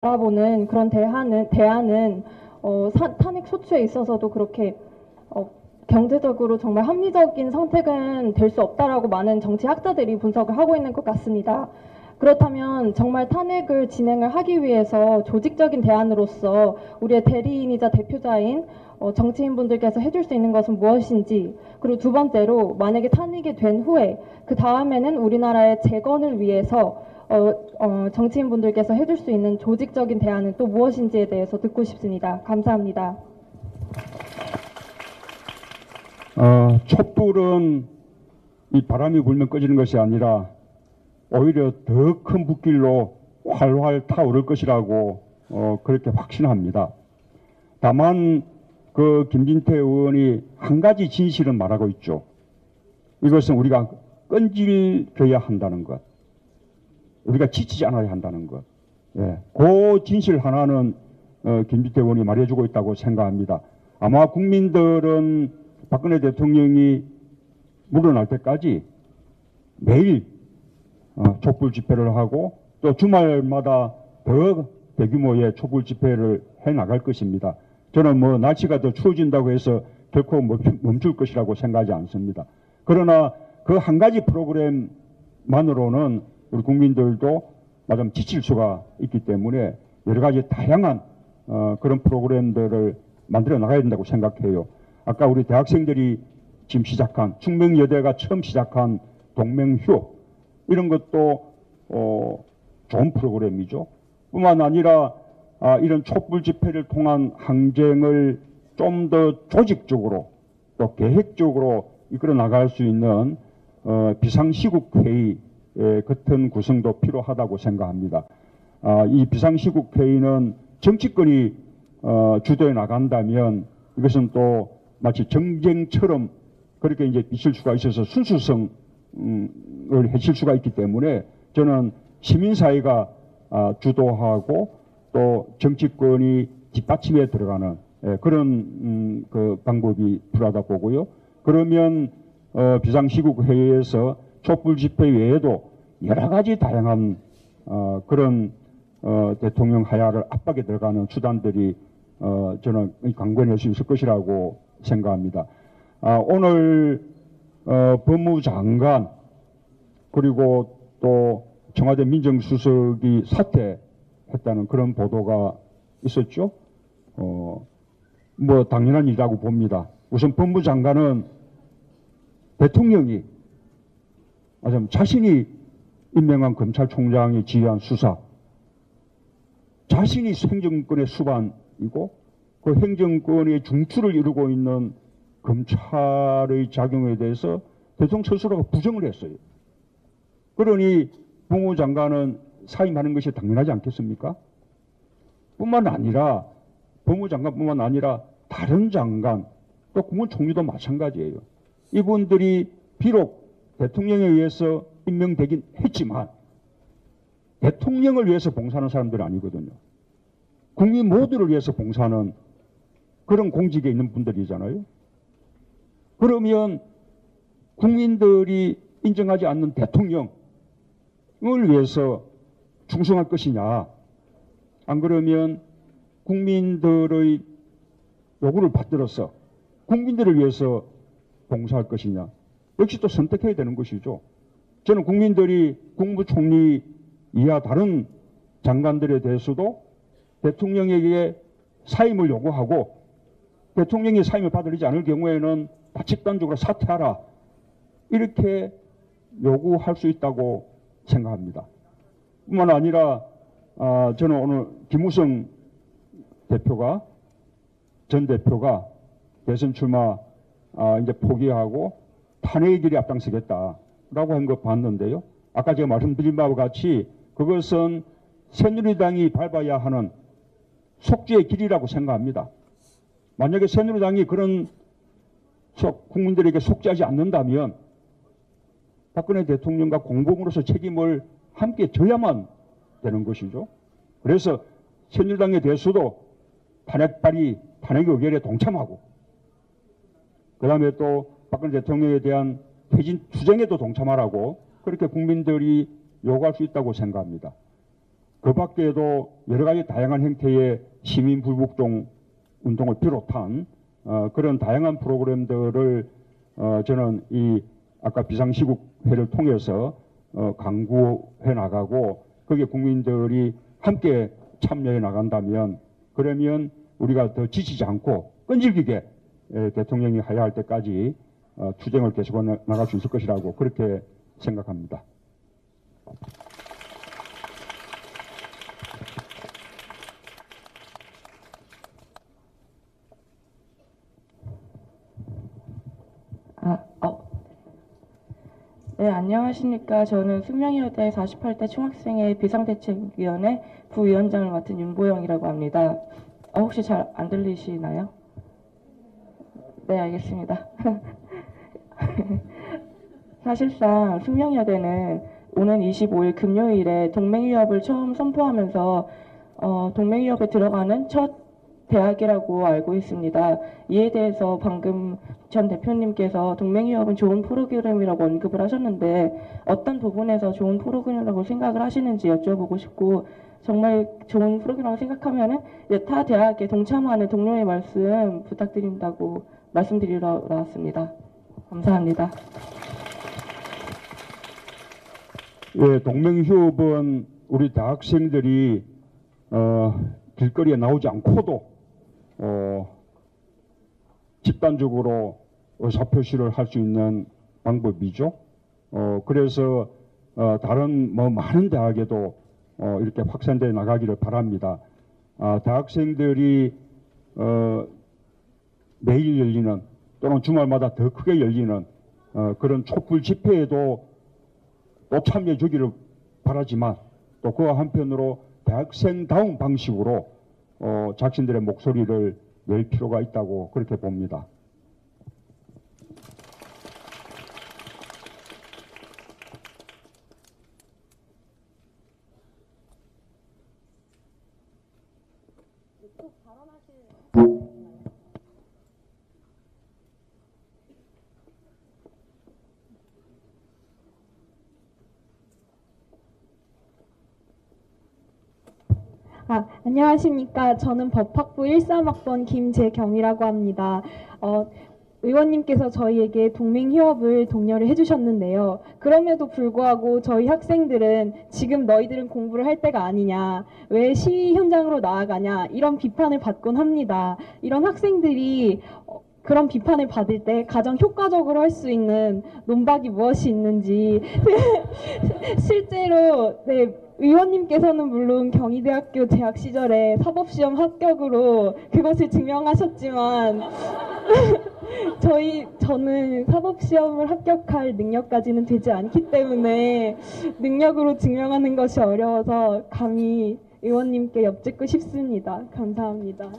바라보는 그런 대안은 탄핵 소추에 있어서도 그렇게 경제적으로 정말 합리적인 선택은 될 수 없다라고 많은 정치학자들이 분석을 하고 있는 것 같습니다. 그렇다면 정말 탄핵을 진행을 하기 위해서 조직적인 대안으로서 우리의 대리인이자 대표자인 정치인분들께서 해줄 수 있는 것은 무엇인지, 그리고 두 번째로 만약에 탄핵이 된 후에 그 다음에는 우리나라의 재건을 위해서 정치인분들께서 해줄 수 있는 조직적인 대안은 또 무엇인지에 대해서 듣고 싶습니다. 감사합니다. 촛불은 이 바람이 불면 꺼지는 것이 아니라 오히려 더 큰 불길로 활활 타오를 것이라고 그렇게 확신합니다. 다만 그 김진태 의원이 한 가지 진실은 말하고 있죠. 이것은 우리가 끈질겨야 한다는 것, 우리가 지치지 않아야 한다는 것. 그 진실 하나는 김진태 의원이 말해주고 있다고 생각합니다. 아마 국민들은 박근혜 대통령이 물러날 때까지 매일 촛불 집회를 하고 또 주말마다 더 대규모의 촛불 집회를 해나갈 것입니다. 저는 날씨가 더 추워진다고 해서 결코 멈출 것이라고 생각하지 않습니다. 그러나 그 한 가지 프로그램만으로는 우리 국민들도 마침 지칠 수가 있기 때문에 여러 가지 다양한 그런 프로그램들을 만들어 나가야 된다고 생각해요. 아까 우리 대학생들이 지금 시작한, 충명여대가 처음 시작한 동맹휴, 이런 것도 좋은 프로그램이죠. 뿐만 아니라 이런 촛불 집회를 통한 항쟁을 좀 더 조직적으로 또 계획적으로 이끌어 나갈 수 있는 비상시국회의 같은 구성도 필요하다고 생각합니다. 이 비상시국회의는 정치권이 주도해 나간다면 이것은 또 마치 정쟁처럼 그렇게 이제 있을 수가 있어서 순수성을 해칠 수가 있기 때문에 저는 시민사회가 주도하고 또 정치권이 뒷받침에 들어가는 그런 그 방법이 필요하다 보고요. 그러면 비상시국회의에서 촛불 집회 외에도 여러 가지 다양한 그런 대통령 하야를 압박에 들어가는 수단들이 저는 강구해낼 수 있을 것이라고 생각합니다. 오늘 법무장관 그리고 또 청와대 민정수석이 사퇴했다는 그런 보도가 있었죠. 당연한 일이라고 봅니다. 우선 법무장관은 대통령이 자신이 임명한 검찰총장이 지휘한 수사, 자신이 행정권의 수반이고 그 행정권의 중추를 이루고 있는 검찰의 작용에 대해서 대통령 스스로가 부정을 했어요. 그러니 법무장관은 사임하는 것이 당연하지 않겠습니까? 뿐만 아니라 법무장관뿐만 아니라 다른 장관 또 국무총리도 마찬가지예요. 이분들이 비록 대통령에 의해서 임명되긴 했지만 대통령을 위해서 봉사하는 사람들은 아니거든요. 국민 모두를 위해서 봉사하는 그런 공직에 있는 분들이잖아요. 그러면 국민들이 인정하지 않는 대통령을 위해서 충성할 것이냐, 안 그러면 국민들의 요구를 받들어서 국민들을 위해서 봉사할 것이냐, 역시 또 선택해야 되는 것이죠. 저는 국민들이 국무총리 이하 다른 장관들에 대해서도 대통령에게 사임을 요구하고 대통령이 사임을 받으려지 않을 경우에는 집단적으로 사퇴하라, 이렇게 요구할 수 있다고 생각합니다. 뿐만 아니라 저는 오늘 김무성 전 대표가 대선 출마 이제 포기하고 탄핵의 길에 앞장서겠다라고 한 거 봤는데요. 아까 제가 말씀드린 바와 같이 그것은 새누리당이 밟아야 하는 속죄의 길이라고 생각합니다. 만약에 새누리당이 그런 국민들에게 속죄하지 않는다면 박근혜 대통령과 공범으로서 책임을 함께 져야만 되는 것이죠. 그래서 새누리당에 대해서도 탄핵 의결에 동참하고 그 다음에 또 박근혜 대통령에 대한 퇴진 투쟁에도 동참하라고 그렇게 국민들이 요구할 수 있다고 생각합니다. 그 밖에도 여러 가지 다양한 형태의 시민 불복종 운동을 비롯한 그런 다양한 프로그램들을 저는 이 아까 비상시국회를 통해서 강구해 나가고 거기에 국민들이 함께 참여해 나간다면 그러면 우리가 더 지치지 않고 끈질기게 대통령이 하야할 때까지 투쟁을 계속 나갈 수 있을 것이라고 그렇게 생각합니다. 네, 안녕하십니까. 저는 숙명여대 48대 총학생회 비상대책위원회 부위원장을 맡은 윤보영이라고 합니다. 혹시 잘 안 들리시나요? 네, 알겠습니다. 사실상 숙명여대는 오는 25일 금요일에 동맹유협을 처음 선포하면서 동맹유협에 들어가는 첫 대학이라고 알고 있습니다. 이에 대해서 방금 전 대표님께서 동맹유협은 좋은 프로그램이라고 언급을 하셨는데 어떤 부분에서 좋은 프로그램이라고 생각을 하시는지 여쭤보고 싶고 정말 좋은 프로그램이라고 생각하면은 타 대학에 동참하는 동료의 말씀 부탁드린다고 말씀드리러 나왔습니다. 감사합니다. 예, 동맹휴업은 우리 대학생들이 길거리에 나오지 않고도 집단적으로 의사표시를 할 수 있는 방법이죠. 그래서 다른 많은 대학에도 이렇게 확산되어 나가기를 바랍니다. 대학생들이 매일 열리는 또는 주말마다 더 크게 열리는 그런 촛불 집회에도 또 참여해 주기를 바라지만 또 그와 한편으로 대학생다운 방식으로 자신들의 목소리를 낼 필요가 있다고 그렇게 봅니다. 안녕하십니까. 저는 법학부 13학번 김재경이라고 합니다. 의원님께서 저희에게 동맹휴업을 독려를 해주셨는데요. 그럼에도 불구하고 저희 학생들은 지금 너희들은 공부를 할 때가 아니냐, 왜 시위 현장으로 나아가냐, 이런 비판을 받곤 합니다. 이런 학생들이 그런 비판을 받을 때 가장 효과적으로 할 수 있는 논박이 무엇이 있는지 실제로 의원님께서는 물론 경희대학교 재학 시절에 사법시험 합격으로 그것을 증명하셨지만 저는 사법시험을 합격할 능력까지는 되지 않기 때문에 능력으로 증명하는 것이 어려워서 감히 의원님께 여쭙고 싶습니다. 감사합니다.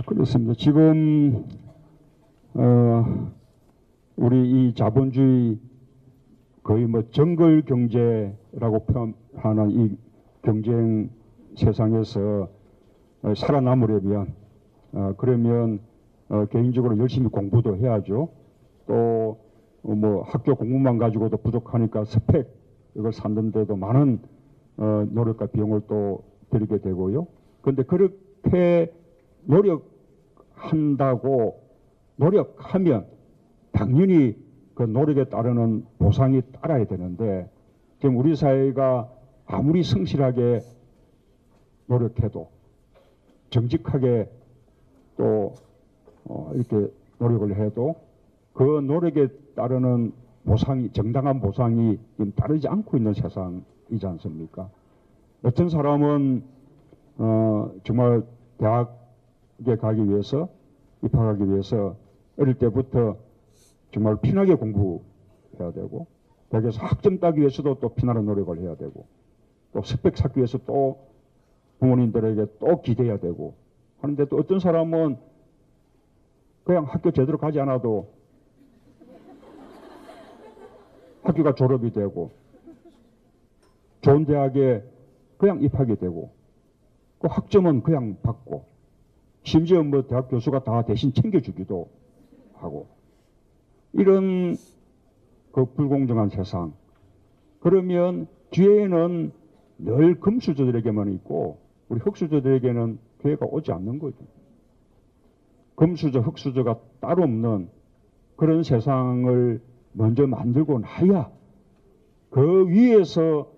그렇습니다. 지금 우리 이 자본주의 거의 정글 경제라고 표현하는 이 경쟁 세상에서 살아남으려면 그러면 개인적으로 열심히 공부도 해야죠. 또 학교 공부만 가지고도 부족하니까 스펙 이걸 찾는데도 많은 노력과 비용을 또 들이게 되고요. 그런데 그렇게 노력하면 당연히 그 노력에 따르는 보상이 따라야 되는데 지금 우리 사회가 아무리 성실하게 노력해도 정직하게 또 이렇게 노력을 해도 그 노력에 따르는 보상이 정당한 보상이 지금 따르지 않고 있는 세상이지 않습니까? 어떤 사람은 정말 대학에 가기 위해서 입학하기 위해서 어릴 때부터 정말 피나게 공부해야 되고 대학에서 학점 따기 위해서도 또 피나는 노력을 해야 되고 또 스펙 쌓기 위해서 또 부모님들에게 또 기대해야 되고 하는데 또 어떤 사람은 그냥 학교 제대로 가지 않아도 학교가 졸업이 되고 좋은 대학에 그냥 입학이 되고 그 학점은 그냥 받고 심지어 대학 교수가 다 대신 챙겨주기도 하고 이런 그 불공정한 세상 그러면 기회는 늘 금수저들에게만 있고 우리 흙수저들에게는 기회가 오지 않는 거죠. 금수저, 흙수저가 따로 없는 그런 세상을 먼저 만들고 나야 그 위에서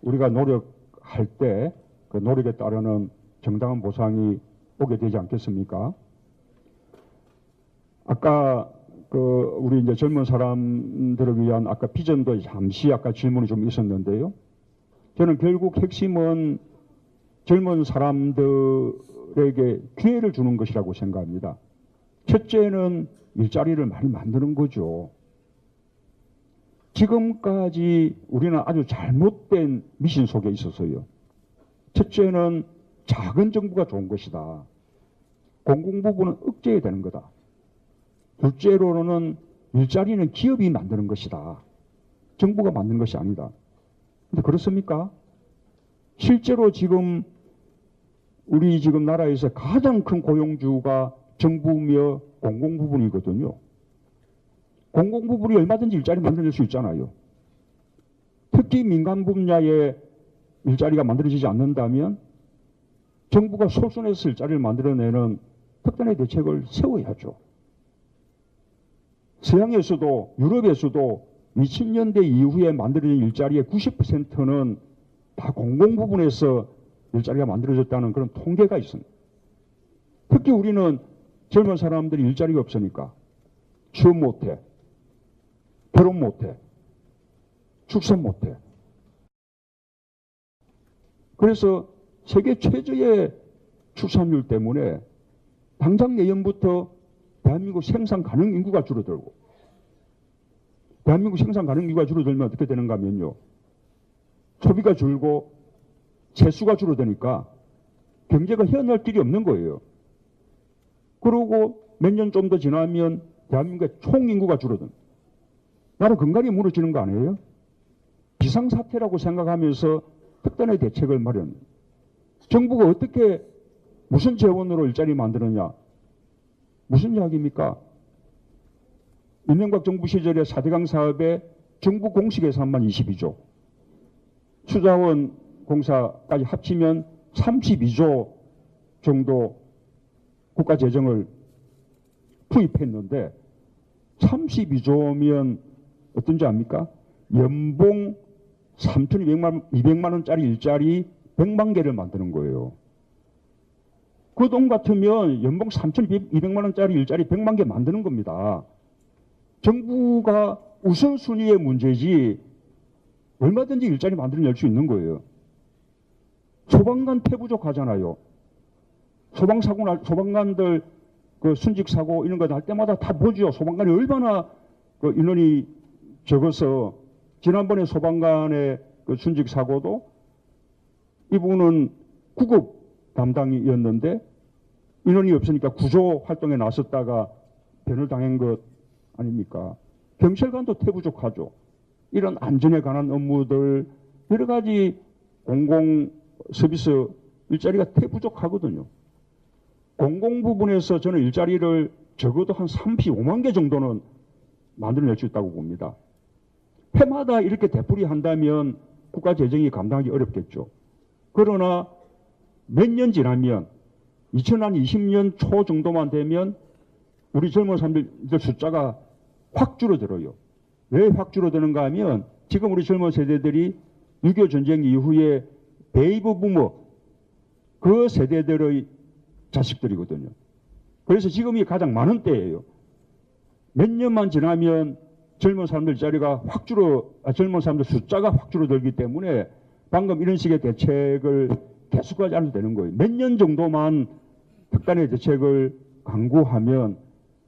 우리가 노력할 때 그 노력에 따르는 정당한 보상이 오게 되지 않겠습니까? 아까 우리 이제 젊은 사람들을 위한 아까 비전도 잠시 아까 질문이 좀 있었는데요. 저는 결국 핵심은 젊은 사람들에게 기회를 주는 것이라고 생각합니다. 첫째는 일자리를 많이 만드는 거죠. 지금까지 우리는 아주 잘못된 미신 속에 있었어요. 첫째는 작은 정부가 좋은 것이다. 공공부문은 억제해야 되는 거다. 둘째로는 일자리는 기업이 만드는 것이다. 정부가 만드는 것이 아니다. 근데 그렇습니까? 실제로 지금 우리 지금 나라에서 가장 큰 고용주가 정부며 공공부문이거든요. 공공부문이 얼마든지 일자리 만들어낼 수 있잖아요. 특히 민간 분야에 일자리가 만들어지지 않는다면 정부가 솔선해서 일자리를 만들어내는 특단의 대책을 세워야죠. 서양에서도 유럽에서도 2000년대 이후에 만들어진 일자리의 90%는 다 공공부문에서 일자리가 만들어졌다는 그런 통계가 있습니다. 특히 우리는 젊은 사람들이 일자리가 없으니까 취업 못해, 결혼 못해, 출산 못해. 그래서 세계 최저의 출산율 때문에 당장 내년부터 대한민국 생산 가능 인구가 줄어들고, 대한민국 생산 가능 인구가 줄어들면 어떻게 되는가 하면요, 소비가 줄고 세수가 줄어드니까 경제가 헤어날 길이 없는 거예요. 그러고 몇 년 좀 더 지나면 대한민국의 총 인구가 줄어든, 나라 건강이 무너지는 거 아니에요? 비상사태라고 생각하면서 특단의 대책을 마련. 정부가 어떻게 무슨 재원으로 일자리 만드느냐? 무슨 이야기입니까? 이명박 정부 시절에 4대강 사업에 정부 공식 예산만 22조, 수자원 공사까지 합치면 32조 정도 국가 재정을 투입했는데 32조면 어떤지 압니까? 연봉 3,200만 원짜리 일자리 100만 개를 만드는 거예요. 그 돈 같으면 연봉 3,200만 원짜리 일자리 100만 개 만드는 겁니다. 정부가 우선순위의 문제지 얼마든지 일자리 만들어낼 수 있는 거예요. 소방관 폐부족하잖아요. 소방관들 그 순직사고 이런 거 할 때마다 다 보죠. 소방관이 얼마나 그 인원이 적어서 지난번에 소방관의 그 순직사고도 이분은 구급 담당이었는데 인원이 없으니까 구조 활동에 나섰다가 변을 당한 것 아닙니까? 경찰관도 태부족하죠. 이런 안전에 관한 업무들 여러 가지 공공 서비스 일자리가 태부족하거든요. 공공 부분에서 저는 일자리를 적어도 한 35만 개 정도는 만들어낼 수 있다고 봅니다. 해마다 이렇게 되풀이한다면 국가 재정이 감당하기 어렵겠죠. 그러나 몇 년 지나면 2020년 초 정도만 되면 우리 젊은 사람들 숫자가 확 줄어들어요. 왜 확 줄어드는가 하면 지금 우리 젊은 세대들이 6.25 전쟁 이후에 베이비 부머 그 세대들의 자식들이거든요. 그래서 지금이 가장 많은 때예요. 몇 년만 지나면 젊은 사람들 자리가 젊은 사람들 숫자가 확 줄어들기 때문에 방금 이런 식의 대책을 계속하지 않아도 되는 거예요. 몇 년 정도만 특단의 대책을 강구하면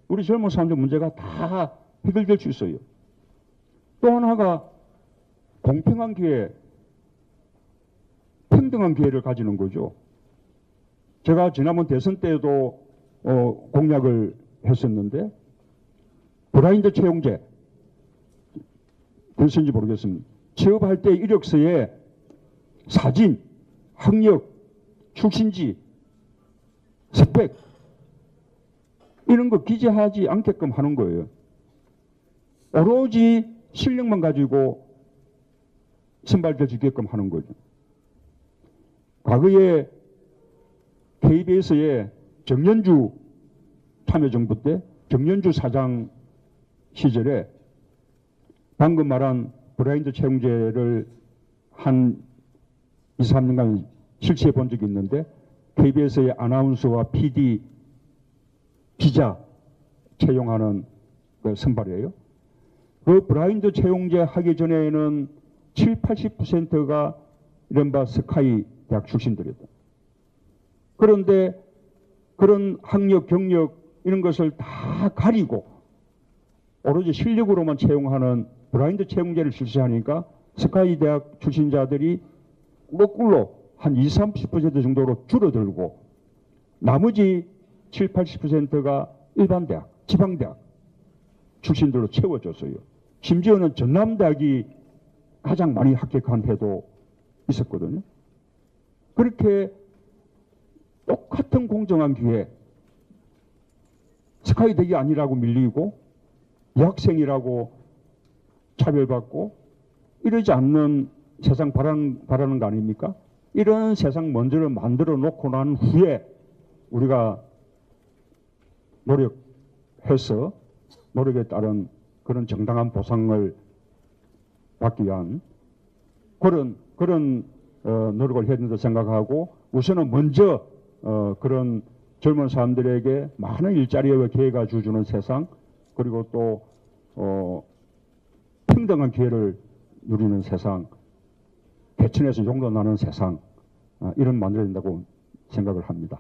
우리 젊은 사람들 문제가 다 해결될 수 있어요. 또 하나가 공평한 기회, 평등한 기회를 가지는 거죠. 제가 지난번 대선 때도 공약을 했었는데 블라인드 채용제 됐는지 모르겠습니다. 취업할 때 이력서에 사진, 학력, 출신지, 스펙 이런 거 기재하지 않게끔 하는 거예요. 오로지 실력만 가지고 선발될 수 있게끔 하는 거죠. 과거에 KBS의 정연주 참여정부 때 정연주 사장 시절에 방금 말한 브라인드 채용제를 한 2, 3년간 실시해 본 적이 있는데 KBS의 아나운서와 PD, 기자 채용하는 그 선발이에요. 그 브라인드 채용제 하기 전에는 7, 80%가 이른바 스카이 대학 출신들이다. 그런데 그런 학력, 경력 이런 것을 다 가리고 오로지 실력으로만 채용하는 브라인드 채용제를 실시하니까 스카이 대학 출신자들이 거꾸로 한 20, 30% 정도로 줄어들고 나머지 7, 80%가 일반 대학, 지방대학 출신들로 채워졌어요. 심지어는 전남대학이 가장 많이 합격한 해도 있었거든요. 그렇게 똑같은 공정한 기회, 스카이 대학이 아니라고 밀리고 여학생이라고 차별받고 이러지 않는 세상 바라는 거 아닙니까? 이런 세상 먼저를 만들어 놓고 난 후에 우리가 노력해서 노력에 따른 그런 정당한 보상을 받기 위한 그런 노력을 해야 된다고 생각하고 우선은 먼저 그런 젊은 사람들에게 많은 일자리와 기회가 주어주는 세상 그리고 또 평등한 기회를 누리는 세상 개천에서 용도 나는 세상 이런 만들어야 된다고 생각을 합니다.